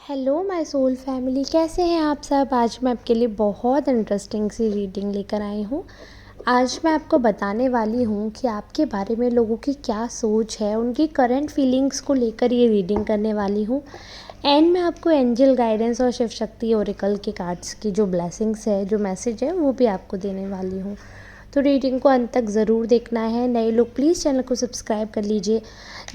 Hello my soul family, कैसे हैं आप सब। आज मैं आपके लिए बहुत इंटरेस्टिंग सी रीडिंग लेकर आई हूँ। आज मैं आपको बताने वाली हूँ कि आपके बारे में लोगों की क्या सोच है, उनकी करंट फीलिंग्स को लेकर ये रीडिंग करने वाली हूँ। एंड मैं आपको एंजल गाइडेंस और शिव शक्ति ओरेकल के कार्ड्स की जो ब्लेसिंग्स है, जो मैसेज है, वो भी आपको देने वाली हूँ। तो रीडिंग को अंत तक ज़रूर देखना है। नए लोग प्लीज़ चैनल को सब्सक्राइब कर लीजिए।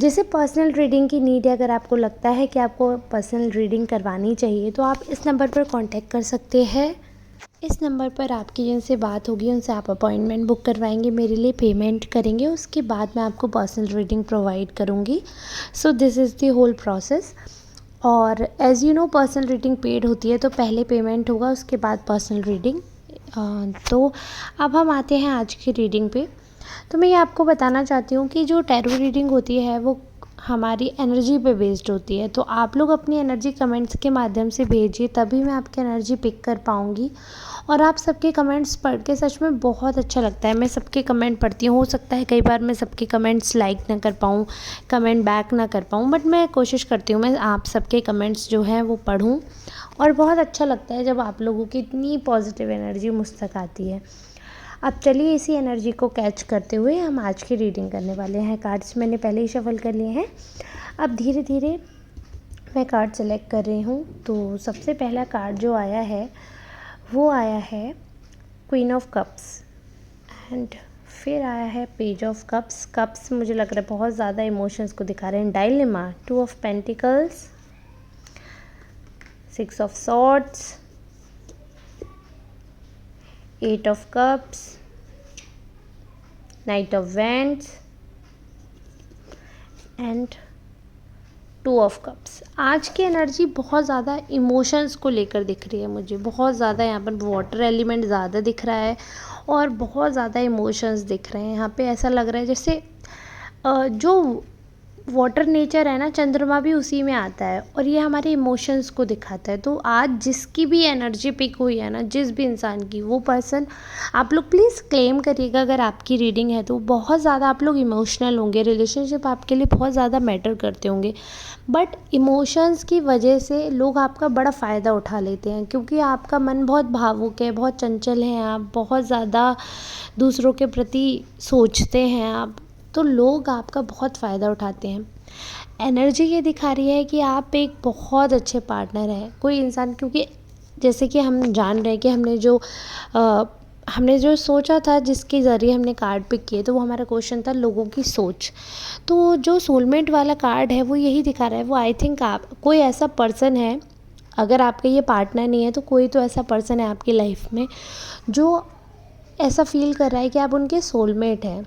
जैसे पर्सनल रीडिंग की नीड है, अगर आपको लगता है कि आपको पर्सनल रीडिंग करवानी चाहिए तो आप इस नंबर पर कांटेक्ट कर सकते हैं। इस नंबर पर आपकी जिनसे बात होगी उनसे आप अपॉइंटमेंट बुक करवाएंगे, मेरे लिए पेमेंट करेंगे, उसके बाद मैं आपको पर्सनल रीडिंग प्रोवाइड करूँगी। So this is the whole process. और as you know personal reading paid होती है, तो पहले पेमेंट होगा, उसके बाद पर्सनल रीडिंग। तो अब हम आते हैं आज की रीडिंग पे। तो मैं ये आपको बताना चाहती हूँ कि जो टैरो रीडिंग होती है वो हमारी एनर्जी पे बेस्ड होती है। तो आप लोग अपनी एनर्जी कमेंट्स के माध्यम से भेजिए, तभी मैं आपकी एनर्जी पिक कर पाऊँगी। और आप सबके कमेंट्स पढ़ के सच में बहुत अच्छा लगता है। मैं सबके कमेंट पढ़ती हूँ, हो सकता है कई बार मैं सबके कमेंट्स लाइक ना कर पाऊँ, कमेंट बैक ना कर पाऊँ, बट मैं कोशिश करती हूँ मैं आप सबके कमेंट्स जो हैं वो पढूँ। और बहुत अच्छा लगता है जब आप लोगों की इतनी पॉजिटिव एनर्जी मुझ तक आती है। अब चलिए इसी एनर्जी को कैच करते हुए हम आज की रीडिंग करने वाले हैं। कार्ड्स मैंने पहले ही शफल कर लिए हैं। अब धीरे धीरे मैं कार्ड सेलेक्ट कर रही हूँ। तो सबसे पहला कार्ड जो आया है वो आया है क्वीन ऑफ कप्स, एंड फिर आया है पेज ऑफ कप्स। कप्स मुझे लग रहा है बहुत ज़्यादा इमोशंस को दिखा रहे हैं। Dilemma, two of pentacles, six of swords, eight of cups, knight of wands and two of cups. आज की एनर्जी बहुत ज़्यादा इमोशंस को लेकर दिख रही है मुझे। बहुत ज़्यादा यहाँ पर वाटर एलिमेंट ज़्यादा दिख रहा है और बहुत ज़्यादा इमोशंस दिख रहे हैं। यहाँ पे ऐसा लग रहा है जैसे जो वाटर नेचर है ना, चंद्रमा भी उसी में आता है और ये हमारे इमोशंस को दिखाता है। तो आज जिसकी भी एनर्जी पिक हुई है ना, जिस भी इंसान की, वो पर्सन आप लोग प्लीज़ क्लेम करिएगा। अगर आपकी रीडिंग है तो बहुत ज़्यादा आप लोग इमोशनल होंगे, रिलेशनशिप आपके लिए बहुत ज़्यादा मैटर करते होंगे, बट इमोशंस की वजह से लोग आपका बड़ा फ़ायदा उठा लेते हैं, क्योंकि आपका मन बहुत भावुक है, बहुत चंचल हैं आप, बहुत ज़्यादा दूसरों के प्रति सोचते हैं आप, तो लोग आपका बहुत फ़ायदा उठाते हैं। एनर्जी ये दिखा रही है कि आप एक बहुत अच्छे पार्टनर हैं। कोई इंसान, क्योंकि जैसे कि हम जान रहे हैं कि हमने जो सोचा था, जिसके ज़रिए हमने कार्ड पिक किए, तो वो हमारा क्वेश्चन था लोगों की सोच। तो जो सोलमेट वाला कार्ड है वो यही दिखा रहा है, वो आई थिंक आप कोई ऐसा पर्सन है, अगर आपका ये पार्टनर नहीं है तो कोई तो ऐसा पर्सन है आपकी लाइफ में जो ऐसा फील कर रहा है कि आप उनके सोलमेट हैं।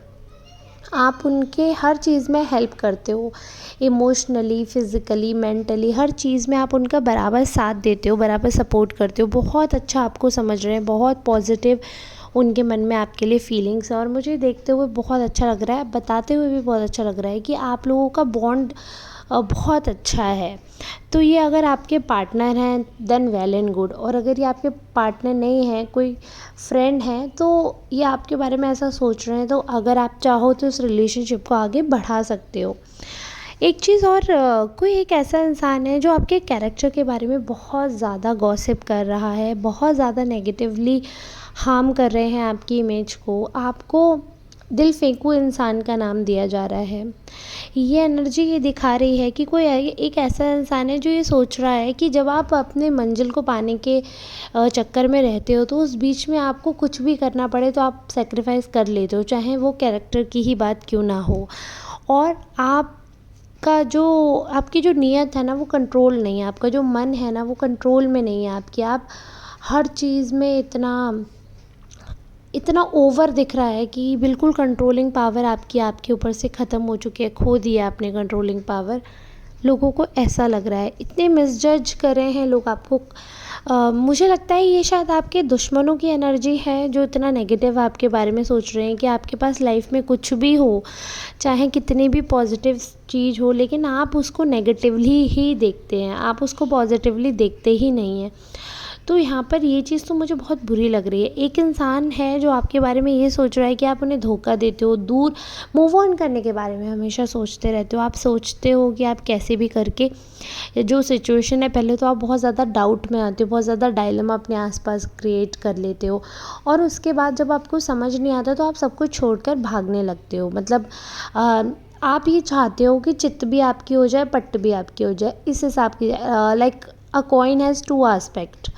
आप उनके हर चीज़ में हेल्प करते हो, इमोशनली, फिज़िकली, मेंटली, हर चीज़ में आप उनका बराबर साथ देते हो, बराबर सपोर्ट करते हो। बहुत अच्छा आपको समझ रहे हैं, बहुत पॉजिटिव उनके मन में आपके लिए फीलिंग्स है और मुझे देखते हुए बहुत अच्छा लग रहा है, बताते हुए भी बहुत अच्छा लग रहा है कि आप लोगों का बॉन्ड बहुत अच्छा है। तो ये अगर आपके पार्टनर हैं देन वेल एंड गुड, और अगर ये आपके पार्टनर नहीं हैं, कोई फ्रेंड हैं, तो ये आपके बारे में ऐसा सोच रहे हैं, तो अगर आप चाहो तो इस रिलेशनशिप को आगे बढ़ा सकते हो। एक चीज़ और, कोई एक ऐसा इंसान है जो आपके कैरेक्टर के बारे में बहुत ज़्यादा गॉसिप कर रहा है, बहुत ज़्यादा नेगेटिवली हार्म कर रहे हैं आपकी इमेज को, आपको दिल फेंकू इंसान का नाम दिया जा रहा है। ये एनर्जी ये दिखा रही है कि कोई एक ऐसा इंसान है जो ये सोच रहा है कि जब आप अपने मंजिल को पाने के चक्कर में रहते हो, तो उस बीच में आपको कुछ भी करना पड़े तो आप सेक्रीफाइस कर लेते हो, चाहे वो कैरेक्टर की ही बात क्यों ना हो। और आपकी जो नीयत है ना वो कंट्रोल नहीं है, आपका जो मन है ना वो कंट्रोल में नहीं है आपकी। आप हर चीज़ में इतना ओवर दिख रहा है कि बिल्कुल कंट्रोलिंग पावर आपके ऊपर से ख़त्म हो चुकी है, खो दिया आपने कंट्रोलिंग पावर। लोगों को ऐसा लग रहा है, इतने मिसजज कर रहे हैं लोग आपको। मुझे लगता है ये शायद आपके दुश्मनों की एनर्जी है जो इतना नेगेटिव आपके बारे में सोच रहे हैं कि आपके पास लाइफ में कुछ भी हो, चाहे कितनी भी पॉजिटिव चीज़ हो, लेकिन आप उसको नेगेटिवली ही देखते हैं, आप उसको पॉजिटिवली देखते ही नहीं हैं। तो यहाँ पर ये चीज़ तो मुझे बहुत बुरी लग रही है। एक इंसान है जो आपके बारे में ये सोच रहा है कि आप उन्हें धोखा देते हो, दूर मूव ऑन करने के बारे में हमेशा सोचते रहते हो। आप सोचते हो कि आप कैसे भी करके जो सिचुएशन है, पहले तो आप बहुत ज़्यादा डाउट में आते हो, बहुत ज़्यादा डायलेमा अपने आसपास क्रिएट कर लेते हो, और उसके बाद जब आपको समझ नहीं आता तो आप सब कुछ छोड़कर भागने लगते हो। मतलब आप ये चाहते हो कि चित्त भी आपकी हो जाए, पट्ट भी आपकी हो जाए, इस हिसाब की, like a coin has two aspect,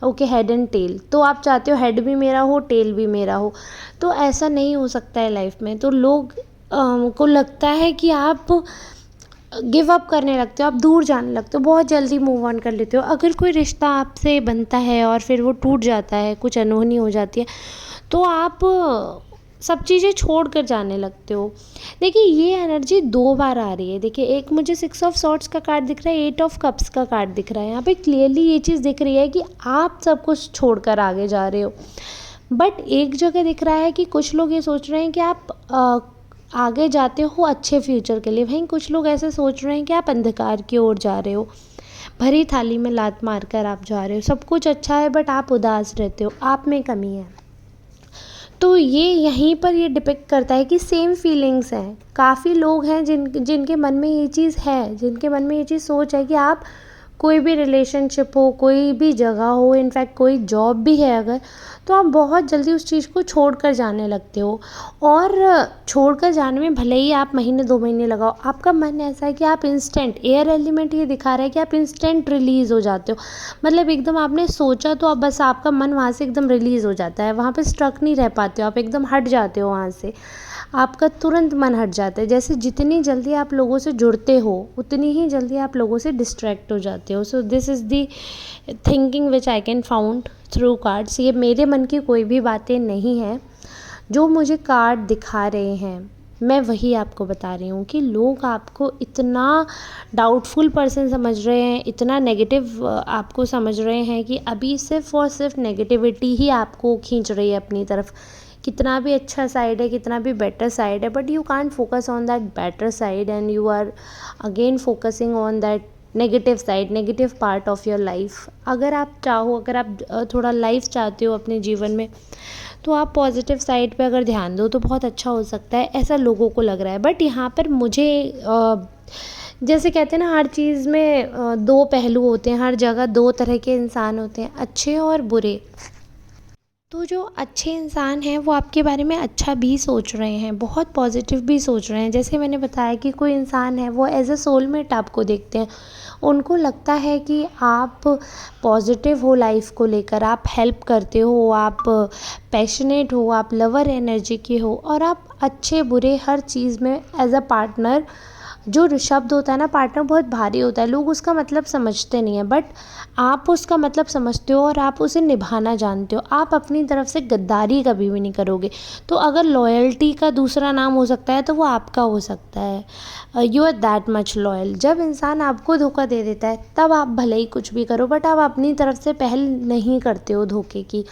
okay, head and tail. तो आप चाहते हो हेड भी मेरा हो, टेल भी मेरा हो। तो ऐसा नहीं हो सकता है लाइफ में। तो लोग को लगता है कि आप गिव अप करने लगते हो, आप दूर जाने लगते हो, बहुत जल्दी मूव ऑन कर लेते हो। अगर कोई रिश्ता आपसे बनता है और फिर वो टूट जाता है, कुछ अनहोनी हो जाती है, तो आप सब चीज़ें छोड़ कर जाने लगते हो। देखिए ये एनर्जी 2 बार आ रही है। देखिए एक मुझे 6 ऑफ सॉर्ड्स का कार्ड दिख रहा है, 8 ऑफ कप्स का कार्ड दिख रहा है। यहाँ पे क्लियरली ये चीज़ दिख रही है कि आप सब कुछ छोड़कर आगे जा रहे हो। बट एक जगह दिख रहा है कि कुछ लोग ये सोच रहे हैं कि आप आगे जाते हो अच्छे फ्यूचर के लिए, वहीं कुछ लोग ऐसे सोच रहे हैं कि आप अंधकार की ओर जा रहे हो, भरी थाली में लात मारकर आप जा रहे हो। सब कुछ अच्छा है बट आप उदास रहते हो, आप में कमी है। तो ये यहीं पर ये डिपिक्ट करता है कि सेम फीलिंग्स हैं। काफ़ी लोग हैं जिनके मन में ये चीज़ है, जिनके मन में ये चीज़ सोच है कि आप कोई भी रिलेशनशिप हो, कोई भी जगह हो, इनफैक्ट कोई जॉब भी है अगर, तो आप बहुत जल्दी उस चीज़ को छोड़ कर जाने लगते हो। और छोड़ कर जाने में भले ही आप महीने 2 महीने लगाओ, आपका मन ऐसा है कि आप इंस्टेंट, एयर एलिमेंट ये दिखा रहा है कि आप इंस्टेंट रिलीज़ हो जाते हो। मतलब एकदम आपने सोचा तो अब बस आपका मन वहाँ से एकदम रिलीज़ हो जाता है, वहाँ पे स्ट्रक नहीं रह पाते हो, आप एकदम हट जाते हो वहाँ से, आपका तुरंत मन हट जाता है। जैसे जितनी जल्दी आप लोगों से जुड़ते हो उतनी ही जल्दी आप लोगों से डिस्ट्रैक्ट हो जाते हो। सो this is the thinking which I can found through cards. ये मेरे मन की कोई भी बातें नहीं हैं, जो मुझे कार्ड दिखा रहे हैं मैं वही आपको बता रही हूँ कि लोग आपको इतना डाउटफुल पर्सन समझ रहे हैं, इतना नेगेटिव आपको समझ रहे हैं कि अभी सिर्फ और सिर्फ नेगेटिविटी ही आपको खींच रही है अपनी तरफ। कितना भी अच्छा साइड है, कितना भी बेटर साइड है, but you can't focus on that better side and you are again focusing on that negative side, negative part of your life. अगर आप चाहो, अगर आप थोड़ा लाइफ चाहते हो अपने जीवन में, तो आप पॉजिटिव साइड पे अगर ध्यान दो तो बहुत अच्छा हो सकता है, ऐसा लोगों को लग रहा है। बट यहाँ पर मुझे जैसे कहते हैं ना, हर चीज़ में 2 पहलू होते हैं, हर जगह 2 तरह के इंसान होते हैं, अच्छे और बुरे। तो जो अच्छे इंसान हैं वो आपके बारे में अच्छा भी सोच रहे हैं, बहुत पॉजिटिव भी सोच रहे हैं। जैसे मैंने बताया कि कोई इंसान है वो एज अ सोलमेट आपको देखते हैं, उनको लगता है कि आप पॉजिटिव हो लाइफ को लेकर, आप हेल्प करते हो, आप पैशनेट हो, आप लवर एनर्जी के हो, और आप अच्छे बुरे हर चीज़ में एज अ पार्टनर, जो शब्द होता है ना पार्टनर, बहुत भारी होता है, लोग उसका मतलब समझते नहीं हैं, बट आप उसका मतलब समझते हो और आप उसे निभाना जानते हो। आप अपनी तरफ से गद्दारी कभी भी नहीं करोगे। तो अगर लॉयल्टी का दूसरा नाम हो सकता है तो वो आपका हो सकता है। You are that much loyal. जब इंसान आपको धोखा दे देता है तब आप भले ही कुछ भी करो, बट आप अपनी तरफ से पहल नहीं करते हो धोखे की,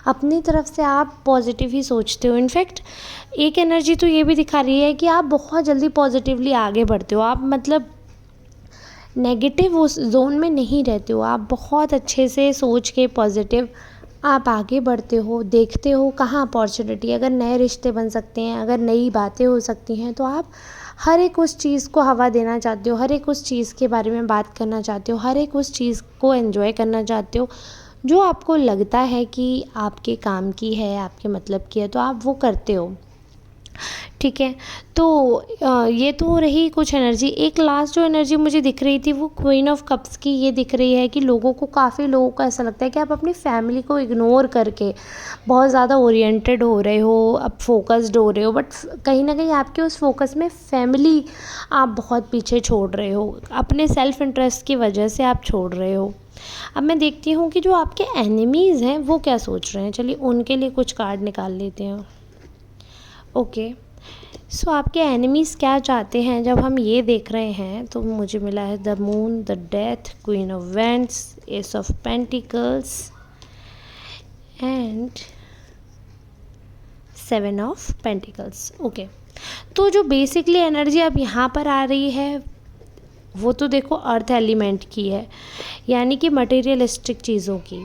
अपनी तरफ से आप पॉजिटिव ही सोचते हो। इनफैक्ट एक एनर्जी तो ये भी दिखा रही है कि आप बहुत जल्दी पॉजिटिवली आगे बढ़ते हो, आप मतलब नेगेटिव उस जोन में नहीं रहते हो, आप बहुत अच्छे से सोच के पॉजिटिव आप आगे बढ़ते हो, देखते हो कहाँ अपॉर्चुनिटी, अगर नए रिश्ते बन सकते हैं, अगर नई बातें हो सकती हैं, तो आप हर एक उस चीज़ को हवा देना चाहते हो, हर एक उस चीज़ के बारे में बात करना चाहते हो, हर एक उस चीज़ को एंजॉय करना चाहते हो जो आपको लगता है कि आपके काम की है, आपके मतलब की है, तो आप वो करते हो। ठीक है, तो ये तो रही कुछ एनर्जी। एक लास्ट जो एनर्जी मुझे दिख रही थी वो क्वीन ऑफ कप्स की ये दिख रही है कि लोगों को, काफ़ी लोगों को ऐसा लगता है कि आप अपनी फैमिली को इग्नोर करके बहुत ज़्यादा ओरिएंटेड हो रहे हो, अब फोकस्ड हो रहे हो, बट कहीं ना कहीं आपके उस फोकस में फैमिली आप बहुत पीछे छोड़ रहे हो, अपने सेल्फ इंटरेस्ट की वजह से आप छोड़ रहे हो। अब मैं देखती हूँ कि जो आपके एनिमीज़ हैं वो क्या सोच रहे हैं, चलिए उनके लिए कुछ कार्ड निकाल लेते हैं। ओके, सो आपके एनिमीज़ क्या चाहते हैं जब हम ये देख रहे हैं, तो मुझे मिला है the moon, the death, queen of vents, S of pentacles and 7 of pentacles. Okay, तो जो बेसिकली एनर्जी अब यहाँ पर आ रही है वो तो देखो अर्थ एलिमेंट की है, यानी कि मटेरियलिस्टिक चीज़ों की।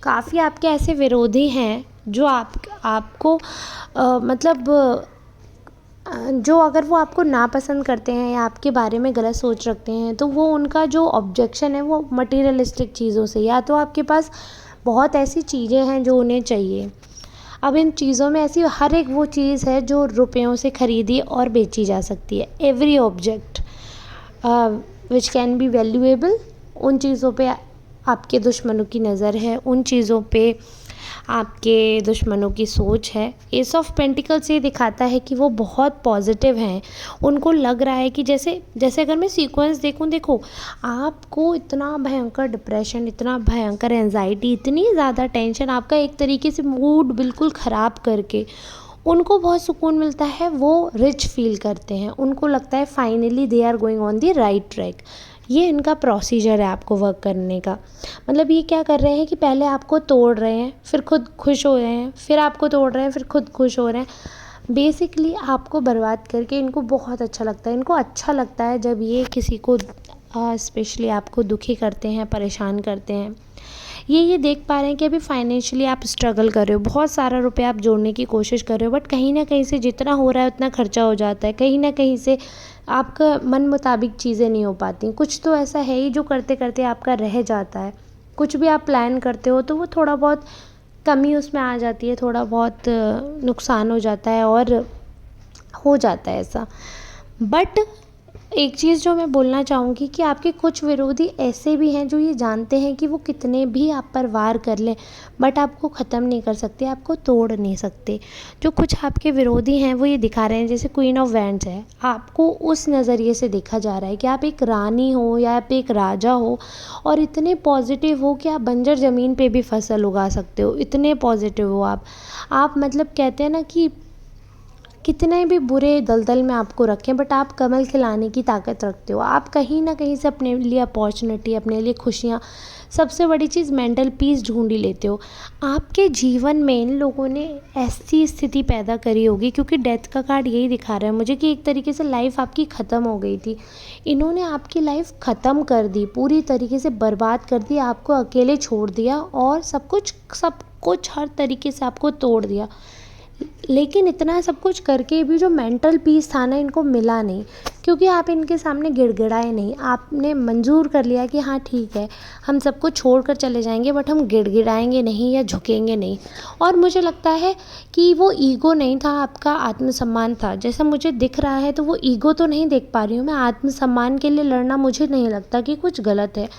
काफ़ी आपके ऐसे विरोधी हैं जो आपको मतलब जो अगर वो आपको नापसंद करते हैं या आपके बारे में गलत सोच रखते हैं, तो वो उनका जो ऑब्जेक्शन है वो मटीरियलिस्टिक चीज़ों से, या तो आपके पास बहुत ऐसी चीज़ें हैं जो उन्हें चाहिए। अब इन चीज़ों में ऐसी हर एक वो चीज़ है जो रुपयों से खरीदी और बेची जा सकती है। Every object which can be valuable, उन चीज़ों पे आपके दुश्मनों की नज़र है, उन चीज़ों पे आपके दुश्मनों की सोच है। एस ऑफ पेंटिकल्स ये दिखाता है कि वो बहुत पॉजिटिव हैं। उनको लग रहा है कि जैसे जैसे अगर मैं सीक्वेंस देखूं, देखो आपको इतना भयंकर डिप्रेशन, इतना भयंकर एंजाइटी, इतनी ज़्यादा टेंशन, आपका एक तरीके से मूड बिल्कुल ख़राब करके उनको बहुत सुकून मिलता है। वो रिच फील करते हैं, उनको लगता है finally they are going on the right track. ये इनका प्रोसीजर है आपको वर्क करने का। मतलब ये क्या कर रहे हैं कि पहले आपको तोड़ रहे हैं, फिर खुद खुश हो रहे हैं, फिर आपको तोड़ रहे हैं, फिर खुद खुश हो रहे हैं। बेसिकली आपको बर्बाद करके इनको बहुत अच्छा लगता है। इनको अच्छा लगता है जब ये किसी को स्पेशली आपको दुखी करते हैं, परेशान करते हैं। ये देख पा रहे हैं कि अभी फाइनेंशियली आप स्ट्रगल कर रहे हो, बहुत सारा रुपया आप जोड़ने की कोशिश कर रहे हो, बट कहीं ना कहीं से जितना हो रहा है उतना खर्चा हो जाता है। कहीं ना कहीं से आपका मन मुताबिक चीज़ें नहीं हो पाती। कुछ तो ऐसा है ही जो करते करते आपका रह जाता है। कुछ भी आप प्लान करते हो तो वो थोड़ा बहुत कमी उसमें आ जाती है, थोड़ा बहुत नुकसान हो जाता है और हो जाता है ऐसा। बट एक चीज़ जो मैं बोलना चाहूँगी कि आपके कुछ विरोधी ऐसे भी हैं जो ये जानते हैं कि वो कितने भी आप पर वार कर लें, बट आपको ख़त्म नहीं कर सकते, आपको तोड़ नहीं सकते। जो कुछ आपके विरोधी हैं वो ये दिखा रहे हैं, जैसे क्वीन ऑफ वैंड्स है, आपको उस नज़रिए से देखा जा रहा है कि आप एक रानी हो या आप एक राजा हो और इतने पॉजिटिव हो कि आप बंजर ज़मीन पे भी फसल उगा सकते हो, इतने पॉजिटिव हो आप मतलब कहते हैं ना कि कितने भी बुरे दलदल में आपको रखें बट आप कमल खिलाने की ताकत रखते हो। आप कहीं ना कहीं से अपने लिए अपॉर्चुनिटी, अपने लिए खुशियाँ, सबसे बड़ी चीज़ मेंटल पीस ढूंढ ही लेते हो। आपके जीवन में इन लोगों ने ऐसी स्थिति पैदा करी होगी, क्योंकि डेथ का कार्ड यही दिखा रहा है मुझे कि एक तरीके से लाइफ आपकी ख़त्म हो गई थी। इन्होंने आपकी लाइफ ख़त्म कर दी, पूरी तरीके से बर्बाद कर दी, आपको अकेले छोड़ दिया और सब कुछ हर तरीके से आपको तोड़ दिया। लेकिन इतना सब कुछ करके भी जो मेंटल पीस था ना, इनको मिला नहीं, क्योंकि आप इनके सामने गिड़गिड़ाए नहीं। आपने मंजूर कर लिया कि हाँ ठीक है, हम सबको छोड़ कर चले जाएंगे बट हम गिड़गिड़ाएंगे नहीं या झुकेंगे नहीं। और मुझे लगता है कि वो ईगो नहीं था, आपका आत्मसम्मान था। जैसा मुझे दिख रहा है तो वो ईगो तो नहीं देख पा रही हूँ मैं। आत्मसम्मान के लिए लड़ना मुझे नहीं लगता कि कुछ गलत है।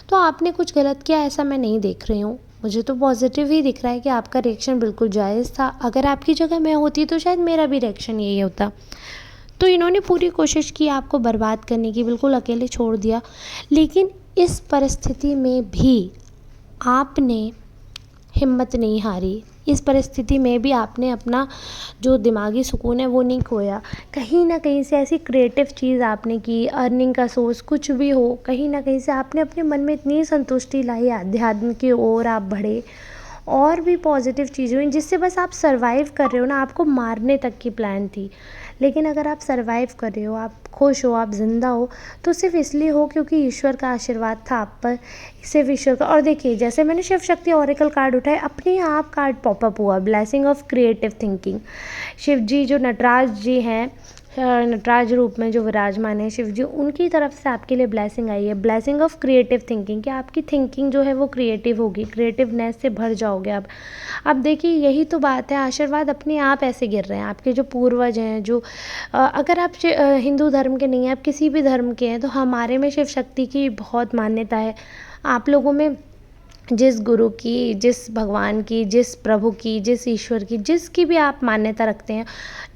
तो आपने कुछ गलत किया ऐसा मैं नहीं देख रही हूँ। मुझे तो पॉजिटिव ही दिख रहा है कि आपका रिएक्शन बिल्कुल जायज़ था। अगर आपकी जगह मैं होती तो शायद मेरा भी रिएक्शन यही होता। तो इन्होंने पूरी कोशिश की आपको बर्बाद करने की, बिल्कुल अकेले छोड़ दिया। लेकिन इस परिस्थिति में भी आपने हिम्मत नहीं हारी। इस परिस्थिति में भी आपने अपना जो दिमागी सुकून है वो नहीं खोया। कहीं ना कहीं से ऐसी क्रिएटिव चीज़ आपने की, अर्निंग का सोर्स कुछ भी हो, कहीं ना कहीं से आपने अपने मन में इतनी संतुष्टि लाई, अध्यात्म की ओर आप बढ़े और भी पॉजिटिव चीज़ें हुई जिससे बस आप सर्वाइव कर रहे हो ना। आपको मारने तक की प्लान थी, लेकिन अगर आप सर्वाइव कर रहे हो, आप खुश हो, आप ज़िंदा हो, तो सिर्फ इसलिए हो क्योंकि ईश्वर का आशीर्वाद था आप पर। सिर्फ ईश्वर का। और देखिए, जैसे मैंने शिव शक्ति ओरेकल कार्ड उठाए, अपने आप कार्ड पॉपअप हुआ, blessing of creative thinking. Shiv ji जो नटराज जी हैं, नटराज रूप में जो विराजमान है शिव जी, उनकी तरफ से आपके लिए ब्लेसिंग आई है, ब्लेसिंग ऑफ क्रिएटिव थिंकिंग, कि आपकी थिंकिंग जो है वो क्रिएटिव होगी, क्रिएटिवनेस से भर जाओगे आप। अब देखिए यही तो बात है, आशीर्वाद अपने आप ऐसे गिर रहे हैं। आपके जो पूर्वज हैं, जो अगर आप हिंदू धर्म के नहीं हैं, आप किसी भी धर्म के हैं, तो हमारे में शिव शक्ति की बहुत मान्यता है। आप लोगों में जिस गुरु की, जिस भगवान की, जिस प्रभु की, जिस ईश्वर की, जिसकी भी आप मान्यता रखते हैं,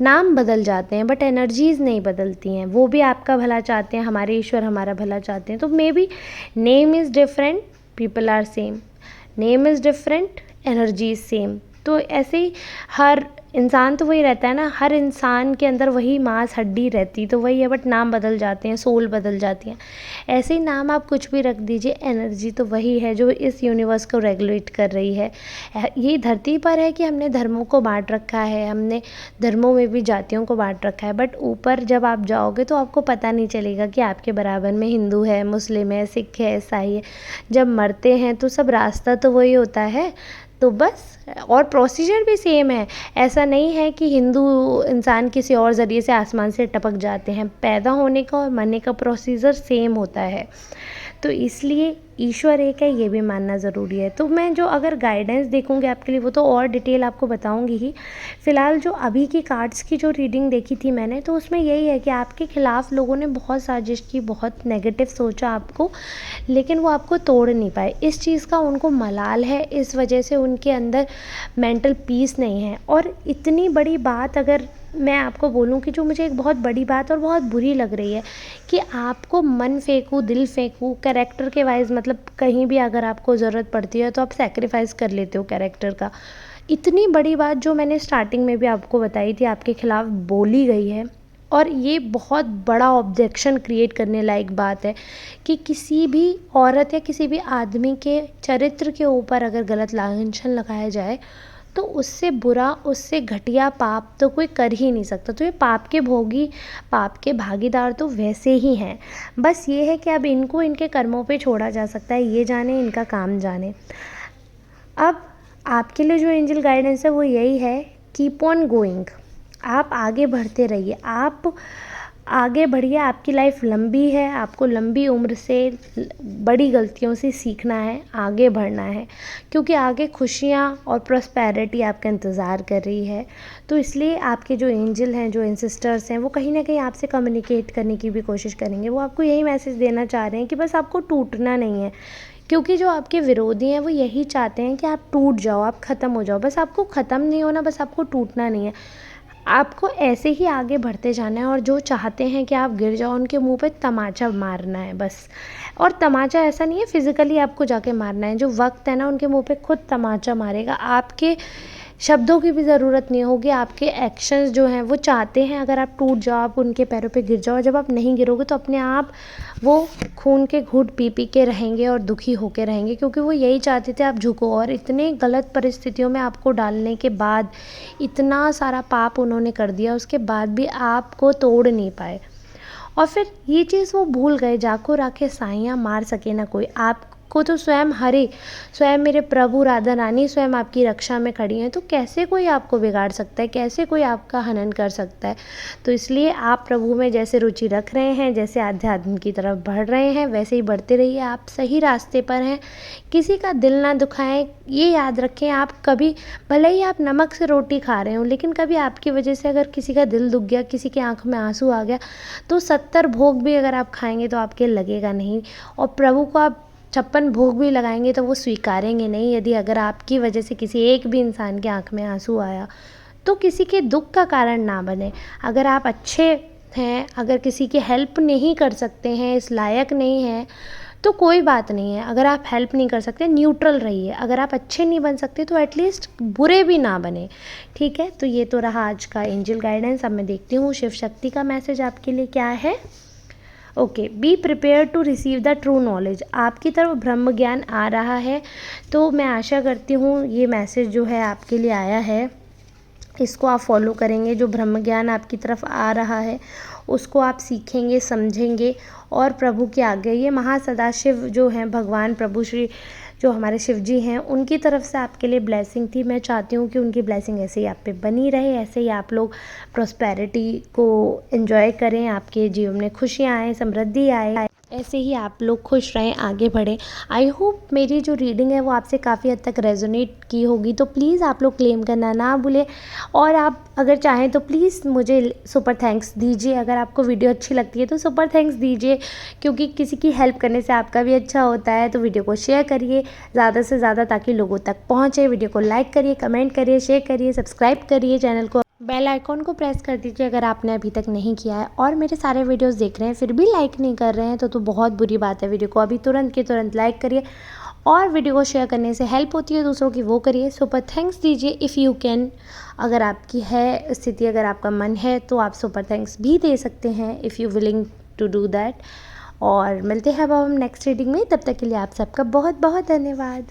नाम बदल जाते हैं बट एनर्जीज़ नहीं बदलती हैं। वो भी आपका भला चाहते हैं, हमारे ईश्वर हमारा भला चाहते हैं। तो maybe name is different, people are same. Name is different, energy is same. तो ऐसे ही हर इंसान तो वही रहता है ना, हर इंसान के अंदर वही मांस हड्डी रहती तो वही है, बट नाम बदल जाते हैं, सोल बदल जाती हैं। ऐसे ही नाम आप कुछ भी रख दीजिए, एनर्जी तो वही है जो इस यूनिवर्स को रेगुलेट कर रही है। ये धरती पर है कि हमने धर्मों को बांट रखा है, हमने धर्मों में भी जातियों को बांट रखा है, बट ऊपर जब आप जाओगे तो आपको पता नहीं चलेगा कि आपके बराबर में हिंदू है, मुस्लिम है, सिख है, ईसाई है। जब मरते हैं तो सब रास्ता तो वही होता है, तो बस। और प्रोसीजर भी सेम है, ऐसा नहीं है कि हिंदू इंसान किसी और ज़रिए से आसमान से टपक जाते हैं। पैदा होने का और मरने का प्रोसीजर सेम होता है, तो इसलिए ईश्वर एक है, ये भी मानना ज़रूरी है। तो मैं जो अगर गाइडेंस देखूँगी आपके लिए वो तो और डिटेल आपको बताऊँगी ही। फ़िलहाल जो अभी की कार्ड्स की जो रीडिंग देखी थी मैंने, तो उसमें यही है कि आपके खिलाफ़ लोगों ने बहुत साजिश की, बहुत नेगेटिव सोचा आपको, लेकिन वो आपको तोड़ नहीं पाए। इस चीज़ का उनको मलाल है, इस वजह से उनके अंदर मेंटल पीस नहीं है। और इतनी बड़ी बात अगर मैं आपको बोलूँ कि जो मुझे एक बहुत बड़ी बात और बहुत बुरी लग रही है कि आपको मन फेंकूँ, दिल फेंकूँ, कैरेक्टर के वाइज़, मतलब कहीं भी अगर आपको ज़रूरत पड़ती है तो आप सैक्रिफाइस कर लेते हो कैरेक्टर का। इतनी बड़ी बात जो मैंने स्टार्टिंग में भी आपको बताई थी आपके खिलाफ़ बोली गई है, और ये बहुत बड़ा ऑब्जेक्शन क्रिएट करने लायक बात है कि किसी भी औरत या किसी भी आदमी के चरित्र के ऊपर अगर गलत लांछन लगाया जाए तो उससे बुरा, उससे घटिया पाप तो कोई कर ही नहीं सकता। तो ये पाप के भोगी, पाप के भागीदार तो वैसे ही हैं। बस ये है कि अब इनको इनके कर्मों पे छोड़ा जा सकता है, ये जाने, इनका काम जाने। अब आपके लिए जो एंजल गाइडेंस है वो यही है, कीप ऑन गोइंग। आप आगे बढ़ते रहिए, आप आगे बढ़िए। आपकी लाइफ लंबी है, आपको लंबी उम्र से बड़ी गलतियों से सीखना है, आगे बढ़ना है, क्योंकि आगे खुशियाँ और प्रॉस्पेरिटी आपका इंतज़ार कर रही है। तो इसलिए आपके जो एंजल हैं, जो एंसेस्टर्स हैं, वो कहीं ना कहीं आपसे कम्युनिकेट करने की भी कोशिश करेंगे। वो आपको यही मैसेज देना चाह रहे हैं कि बस आपको टूटना नहीं है, क्योंकि जो आपके विरोधी हैं वो यही चाहते हैं कि आप टूट जाओ, आप ख़त्म हो जाओ। बस आपको ख़त्म नहीं होना, बस आपको टूटना नहीं है। आपको ऐसे ही आगे बढ़ते जाना है, और जो चाहते हैं कि आप गिर जाओ उनके मुंह पे तमाचा मारना है बस। और तमाचा ऐसा नहीं है फिज़िकली आपको जाके मारना है, जो वक्त है ना उनके मुंह पे खुद तमाचा मारेगा। आपके शब्दों की भी ज़रूरत नहीं होगी, आपके एक्शंस जो हैं वो चाहते हैं अगर आप टूट जाओ, आप उनके पैरों पे गिर जाओ। जब आप नहीं गिरोगे तो अपने आप वो खून के घूंट पी पी के रहेंगे और दुखी होके रहेंगे, क्योंकि वो यही चाहते थे आप झुको। और इतने गलत परिस्थितियों में आपको डालने के बाद, इतना सारा पाप उन्होंने कर दिया, उसके बाद भी आपको तोड़ नहीं पाए। और फिर ये चीज़ वो भूल गए, जाको राखे साइयाँ मार सके ना कोई। आपको तो स्वयं हरे, स्वयं मेरे प्रभु राधा रानी स्वयं आपकी रक्षा में खड़ी हैं, तो कैसे कोई आपको बिगाड़ सकता है, कैसे कोई आपका हनन कर सकता है। तो इसलिए आप प्रभु में जैसे रुचि रख रहे हैं, जैसे आध्यात्म की तरफ बढ़ रहे हैं, वैसे ही बढ़ते रहिए। आप सही रास्ते पर हैं, किसी का दिल ना दुखाएं। ये याद रखें, आप कभी, भले ही आप नमक से रोटी खा रहे हो, लेकिन कभी आपकी वजह से अगर किसी का दिल दुख गया, किसी की आंख में आंसू आ गया, तो 70 भोग भी अगर आप खाएंगे तो आपके लगेगा नहीं। और प्रभु को आप 56 भोग भी लगाएंगे तो वो स्वीकारेंगे नहीं। यदि अगर आपकी वजह से किसी एक भी इंसान की आंख में आंसू आया, तो किसी के दुख का कारण ना बने। अगर आप अच्छे हैं, अगर किसी की हेल्प नहीं कर सकते हैं, इस लायक नहीं हैं, तो कोई बात नहीं है। अगर आप हेल्प नहीं कर सकते, न्यूट्रल रहिए। अगर आप अच्छे नहीं बन सकते तो एटलीस्ट बुरे भी ना बने, ठीक है। तो ये तो रहा आज का एंजल गाइडेंस। अब मैं देखती हूँ शिव शक्ति का मैसेज आपके लिए क्या है। Okay, be prepare to receive the true knowledge. आपकी तरफ ब्रह्म ज्ञान आ रहा है, तो मैं आशा करती हूँ ये मैसेज जो है आपके लिए आया है, इसको आप फॉलो करेंगे। जो ब्रह्म ज्ञान आपकी तरफ आ रहा है उसको आप सीखेंगे, समझेंगे, और प्रभु के आगे ये महासदाशिव जो हैं, भगवान प्रभु श्री जो हमारे शिव जी हैं, उनकी तरफ से आपके लिए ब्लेसिंग थी। मैं चाहती हूँ कि उनकी ब्लेसिंग ऐसे ही आप पे बनी रहे, ऐसे ही आप लोग प्रॉस्पेरिटी को एंजॉय करें, आपके जीवन में खुशियाँ आए, समृद्धि आए, ऐसे ही आप लोग खुश रहें, आगे बढ़ें। आई होप मेरी जो रीडिंग है वो आपसे काफ़ी हद तक रेजोनेट की होगी। तो प्लीज़ आप लोग क्लेम करना ना भूलें, और आप अगर चाहें तो प्लीज़ मुझे सुपर थैंक्स दीजिए। अगर आपको वीडियो अच्छी लगती है तो सुपर थैंक्स दीजिए, क्योंकि किसी की हेल्प करने से आपका भी अच्छा होता है। तो वीडियो को शेयर करिए ज़्यादा से ज़्यादा, ताकि लोगों तक पहुँचे। वीडियो को लाइक करिए, कमेंट करिए, शेयर करिए, सब्सक्राइब करिए चैनल को, बेल आइकॉन को प्रेस कर दीजिए अगर आपने अभी तक नहीं किया है। और मेरे सारे वीडियोस देख रहे हैं फिर भी लाइक नहीं कर रहे हैं तो बहुत बुरी बात है। वीडियो को अभी तुरंत के तुरंत लाइक करिए और वीडियो को शेयर करने से हेल्प होती है दूसरों की, वो करिए। सुपर थैंक्स दीजिए इफ़ यू कैन, अगर आपकी है स्थिति, अगर आपका मन है तो आप सुपर थैंक्स भी दे सकते हैं if you willing to do that. और मिलते हैं अब हम नेक्स्ट रीडिंग में, तब तक के लिए आप सबका बहुत बहुत धन्यवाद।